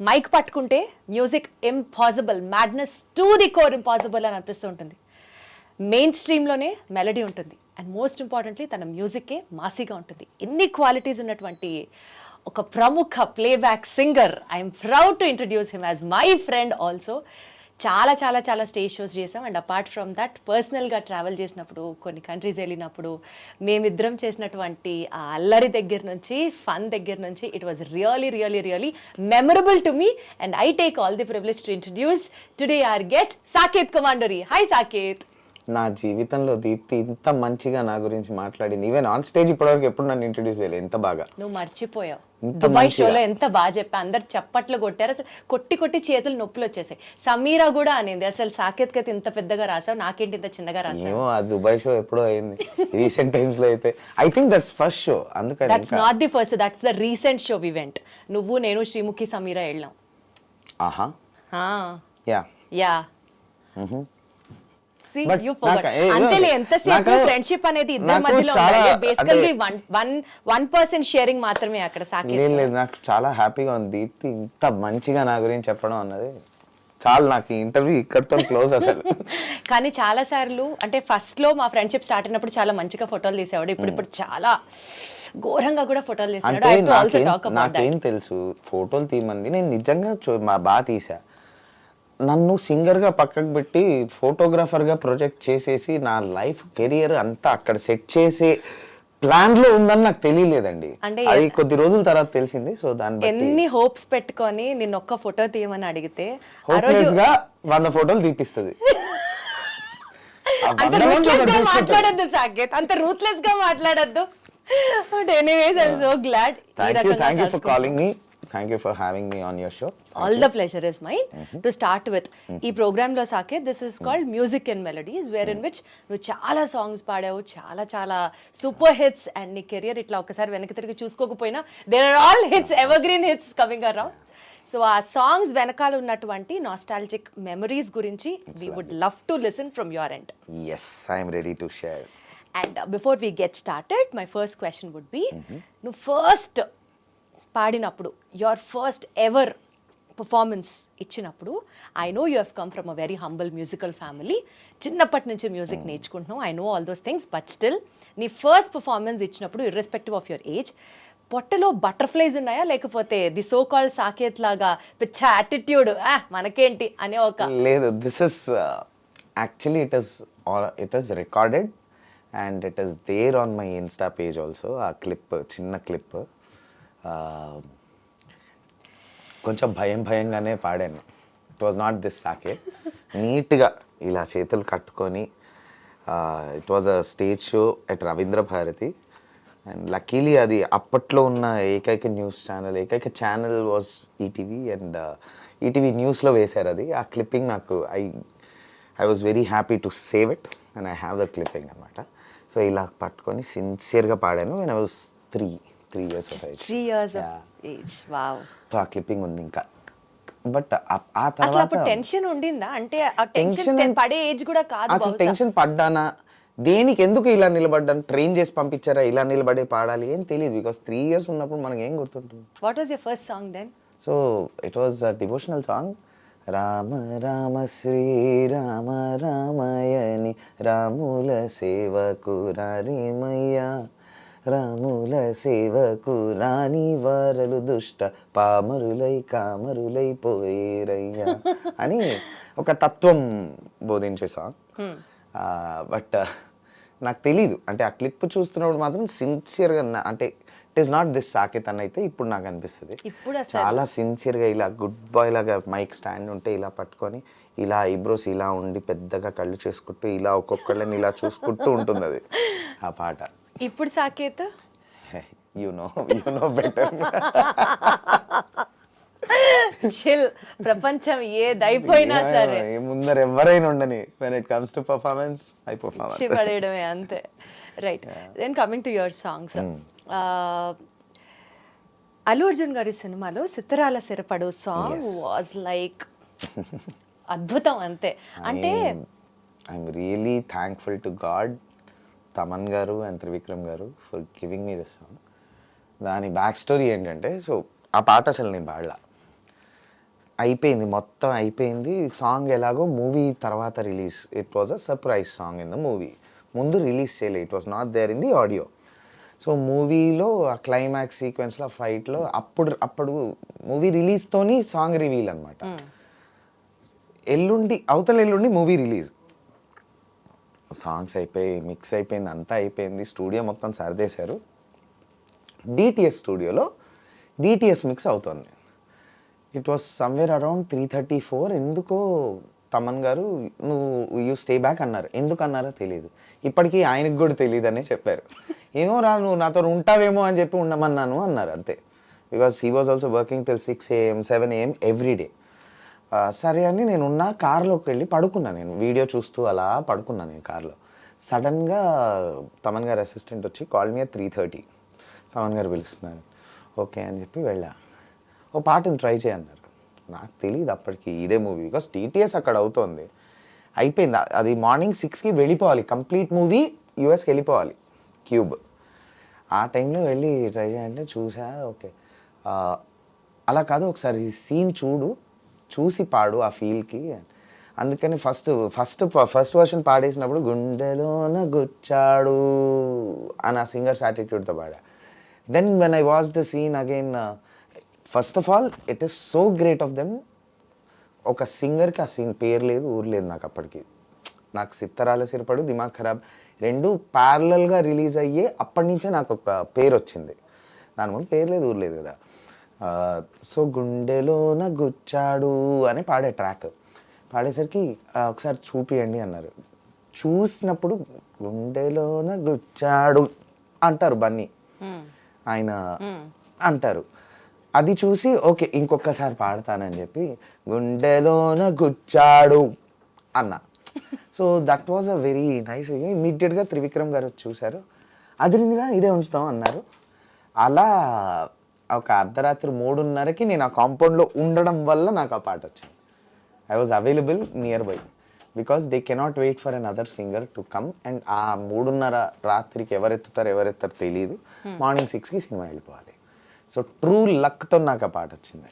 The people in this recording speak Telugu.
మైక్ పట్టుకుంటే music impossible, madness to the core impossible అని అనిపిస్తూ ఉంటుంది. మెయిన్ స్ట్రీమ్లోనే మెలడీ ఉంటుంది అండ్ మోస్ట్ ఇంపార్టెంట్లీ తన మ్యూజిక్కే మాసీగా ఉంటుంది. ఎన్ని క్వాలిటీస్ ఉన్నటువంటి ఒక ప్రముఖ playback singer. I'm proud to introduce him as my friend also. చాలా చాలా చాలా స్టేజ్ షోస్ చేసాం అండ్ అపార్ట్ ఫ్రమ్ దట్ పర్సనల్గా ట్రావెల్ చేసినప్పుడు, కొన్ని కంట్రీస్ వెళ్ళినప్పుడు మేమిద్దరం చేసినటువంటి ఆ అల్లరి దగ్గర నుంచి, ఫన్ దగ్గర నుంచి, it was really really really memorable to me and I take all the privilege to introduce today our guest Saketh Kumandari. Hi Saketh. నా జీవితంలో దీప్తి ఇంత మంచిగా నా గురించి మాట్లాడింది. ఈవెన్ ఆన్ స్టేజ్ ఇప్పటివరకు ఎప్పుడు నన్ను ఇంట్రడ్యూస్ చేయలేదు. ఎంత బాగా నువ్వు మర్చిపోయావు. దుబాయ్ షోలో ఎంత బాగా చెప్పా, అందరు చప్పట్లు కొట్టారు. అసలు కొట్టి కొట్టి చేతులు నొప్పులు వచ్చేసాయి. సమీరా కూడా అనింది, అసలు సాకేత్ కైతే ఇంత పెద్దగా రాసావు, నాకేంటి ఇంత చిన్నగా రాసావు. ఆ దుబాయ్ షో ఎప్పుడో అయింది. రీసెంట్ టైమ్స్ లో అయితే I think that's first show. అందుకని that's not the first, that's the recent show we went. నువ్వు, నేను, శ్రీముఖి, సమీరా వెళ్ళాం. ఆహా యా యా అంతేలే, ఎంతసేపు ఫ్రెండ్షిప్ అనేది ఇద్దరి మధ్యలో బేసికల్లీ 1% షేరింగ్ మాత్రమే అక్కడ. సాకేత్ లేదు, నాకు చాలా హ్యాపీగా ఉంది దీప్తి ఇంత మంచిగా నా గురించి చెప్పడం అన్నది. చాలా నాకు ఇంటర్వ్యూ ఇక్కడితో క్లోజ్ అసలు. కానీ చాలా సార్లు అంటే ఫస్ట్ లో మా ఫ్రెండ్షిప్ స్టార్ట్ అయినప్పుడు చాలా మంచిగా ఫోటోలు తీసేవాడు. ఇప్పుడు చాలా ఘోరంగా కూడా ఫోటోలు తీసేవాడు. నాకేం తెలుసు ఫోటోలు తీయమంది, నేను నిజంగా బాగా తీసా. నన్ను సింగర్గా పక్కకు పెట్టి ఫోటోగ్రాఫర్గా ప్రొజెక్ట్ చేసేసి నా లైఫ్ కెరియర్ అంతా అక్కడ సెట్ చేసే ప్లాన్ లో ఉందని నాకు తెలియలేదండి. అది కొద్ది రోజుల తర్వాత తెలిసింది. సో దాన్ని ఎన్ని హోప్స్ పెట్టుకొని నిన్న ఒక్క ఫోటో తీయమని అడిగితే హోప్లెస్ గా 100 ఫోటోలు తీపిస్తుంది. మాట్లాడద్దు సాకేత్, అంత రూత్లెస్ గా మాట్లాడద్దు. But anyways I am so glad. Thank you for calling me. Thank you for having me on your show. All the pleasure is mine. To start with, ఈ ప్రోగ్రామ్ లో Saketh, this is called Music and Melodies, wherein which నువ్వు చాలా సాంగ్స్ పాడావు, చాలా చాలా సూపర్ హిట్స్. అండ్ నీ కెరియర్ ఇట్లా ఒకసారి వెనక్కి తిరిగి చూసుకోకపోయినా there are all hits, evergreen hits coming around. So ఆ సాంగ్స్ వెనకాల ఉన్నటువంటి నాస్టాలజిక్ మెమరీస్ గురించి we would love to listen from your end. Yes, I am ready to share. And before we get started, my first question would be, నువ్వు ఫస్ట్ పాడినప్పుడు, యువర్ ఫస్ట్ ఎవర్ పర్ఫార్మెన్స్ ఇచ్చినప్పుడు, I know you have come from a very humble musical family, చిన్నప్పటి నుంచి మ్యూజిక్ నేర్చుకుంటున్నావు, I know all those things, but still నీ ఫస్ట్ పర్ఫార్మెన్స్ ఇచ్చినప్పుడు ఇర్రెస్పెక్టివ్ ఆఫ్ యువర్ ఏజ్, పొట్టలో బటర్ఫ్లైస్ ఉన్నాయా, లేకపోతే ది సో కాల్డ్ సాకేత్ లాగా పిచ్చ యాటిట్యూడ్ మనకేంటి అనే ఒక? లేదు, this is actually it is recorded and it is there on my insta page also. ఆ క్లిప్, చిన్న క్లిప్, కొంచెం భయంగానే పాడాను. It was not this Saketh. నీట్గా ఇలా చేతులు కట్టుకొని, it was a stage show at Ravindra Bharathi. And luckily అది అప్పట్లో ఉన్న ఏకైక న్యూస్ ఛానల్, ఏకైక channel was ETV. And ETV న్యూస్లో వేశారు అది. ఆ క్లిప్పింగ్ నాకు I was very happy to save it and I have the clipping అనమాట. సో ఇలా పట్టుకొని సిన్సియర్గా పాడాను. When I was 3 years of age. 3 years of age. Wow. So ఆ క్లిప్పింగ్ ఉంది ఇంకా. బట్ ఆ తర్వాత అప్పుడు టెన్షన్ ఉండిందా? అంటే ఆ టెన్షన్ పడే ఏజ్ కూడా కాదు. అసలు టెన్షన్ పడ్డానా, దేనికి, ఎందుకు ఇలా నిలబడ్డాను, ట్రైన్ చేసి పంపించారా ఇలా నిలబడే పాడాలి ఏం తెలియదు. బికాస్ 3 years ఉన్నప్పుడు మనకి ఏం గుర్తుంటుంది. What was your first song then? So it was a devotional song. Rama Rama Sri Rama రామయని రాముల సేవకు రారేమయ్యా, రాముల సేవకు రాని వారలు దుష్ట పామరులై కామరులై పోయేరయ్యా అని ఒక తత్వం బోధించే సాంగ్. బట్ నాకు తెలీదు, అంటే ఆ క్లిప్ చూస్తున్నప్పుడు మాత్రం సిన్సియర్గా, అంటే it is not this Saketh అని అయితే ఇప్పుడు నాకు అనిపిస్తుంది. చాలా సిన్సియర్గా ఇలా గుడ్ బాయ్ లాగా మైక్ స్టాండ్ ఉంటే ఇలా పట్టుకొని, ఇలా ఐబ్రోస్ ఇలా ఉండి పెద్దగా కళ్ళు చేసుకుంటూ ఇలా ఒక్కొక్కళ్ళని ఇలా చూసుకుంటూ ఉంటుంది అది ఆ పాట. ఇప్పుడు Saketh you know better. Chill, ప్రపంచం ఏదైపోయినా సరే ముందర ఎవరైనా ఉండని, when it comes to performance I perform. పడేయడమే అంతే. Right, then coming to your songs. Allu Arjun గారి సినిమాలో Sittharala Sirapadu song was like అద్భుతం అంతే. అంటే I'm really thankful to God, Thaman గారు అండ్ త్రివిక్రమ్ గారు for giving me this song. దాని బ్యాక్ స్టోరీ ఏంటంటే, సో ఆ పాట అసలు నేను పాడలా, అయిపోయింది, మొత్తం అయిపోయింది. సాంగ్ ఎలాగో మూవీ తర్వాత release. It was a surprise song in the movie. ముందు రిలీజ్ చేయలేదు, it was not there in the audio. So మూవీలో ఆ క్లైమాక్స్ సీక్వెన్స్లో ఫైట్లో అప్పుడు మూవీ రిలీజ్తోని సాంగ్ రివీల్ అనమాట. అవతల ఎల్లుండి మూవీ రిలీజ్. సాంగ్స్ అయిపోయి మిక్స్ అయిపోయింది, అంతా అయిపోయింది, స్టూడియో మొత్తం సర్దేశారు. డిటిఎస్ స్టూడియోలో డిటిఎస్ మిక్స్ అవుతుంది. It was somewhere around 3:34. ఎందుకో తమన్ గారు యూ స్టే బ్యాక్ అన్నారు. ఎందుకు అన్నారో తెలియదు, ఇప్పటికీ ఆయనకు కూడా తెలియదు అనే చెప్పారు. ఏమో రా, నువ్వు నాతో ఉంటావేమో అని చెప్పి ఉండమన్నాను అన్నారు అంతే. Because he was also working till 6 AM 7 AM every day. సరే అని నేను ఉన్న కార్లోకి వెళ్ళి పడుకున్నాను. నేను వీడియో చూస్తూ అలా పడుకున్నాను నేను కార్లో. సడన్గా తమన్ గారు అసిస్టెంట్ వచ్చి కాల్ మీ 3:30. తమన్ గారు పిలుస్తున్నారు. ఓకే అని చెప్పి వెళ్ళా. ఓ పాటను ట్రై చేయన్నారు. నాకు తెలియదు అప్పటికి ఇదే మూవీ, బికాస్ టీటీఎస్ అక్కడ అవుతోంది. అయిపోయింది, అది మార్నింగ్ 6కి వెళ్ళిపోవాలి, కంప్లీట్ మూవీ యూఎస్కి వెళ్ళిపోవాలి, క్యూబ్. ఆ టైంలో వెళ్ళి ట్రై చేయాలంటే చూసా. ఓకే అలా కాదు, ఒకసారి సీన్ చూసి పాడు ఆ ఫీల్కి. అందుకని ఫస్ట్ వర్షన్ పాడేసినప్పుడు గుండెలోన గుచ్చాడు అని ఆ సింగర్స్ యాటిట్యూడ్తో పాడా. Then when I watch the scene again, first of all it is so great of them. ఒక సింగర్కి ఆ సీన్ పేరు లేదు, ఊరు లేదు నాకు అప్పటికి. నాకు సిత్తరాల సిరపడు, దిమాగ్ ఖరాబ్ రెండు ప్యారలల్గా రిలీజ్ అయ్యే అప్పటి నుంచే నాకు ఒక పేరు వచ్చింది. దాని ముందు పేరు లేదు, ఊరు లేదు కదా. సో గుండెలోన గుచ్చాడు అని పాడే ట్రాక్ పాడేసరికి ఒకసారి చూపియండి అన్నారు. చూసినప్పుడు గుండెలోన గుచ్చాడు అంటారు బన్నీ, ఆయన అంటారు. అది చూసి ఓకే ఇంకొకసారి పాడతానని చెప్పి గుండెలోన గుచ్చాడు అన్నా. So that was a very nice. ఇమ్మీడియట్గా త్రివిక్రమ్ గారు చూశారు. అదిరిందిగా ఇదే ఉంచుతాం అన్నారు. అలా ఒక అర్ధరాత్రి 3:30కి నేను ఆ కాంపౌండ్లో ఉండడం వల్ల నాకు ఆ పాట వచ్చింది. I was available nearby, because they cannot wait for another singer to come. And ఆ 3:30 రాత్రికి ఎవరెత్తారో తెలియదు. మార్నింగ్ 6కి సినిమా వెళ్ళిపోవాలి. సో ట్రూ లక్తో నాకు ఆ పాట వచ్చింది.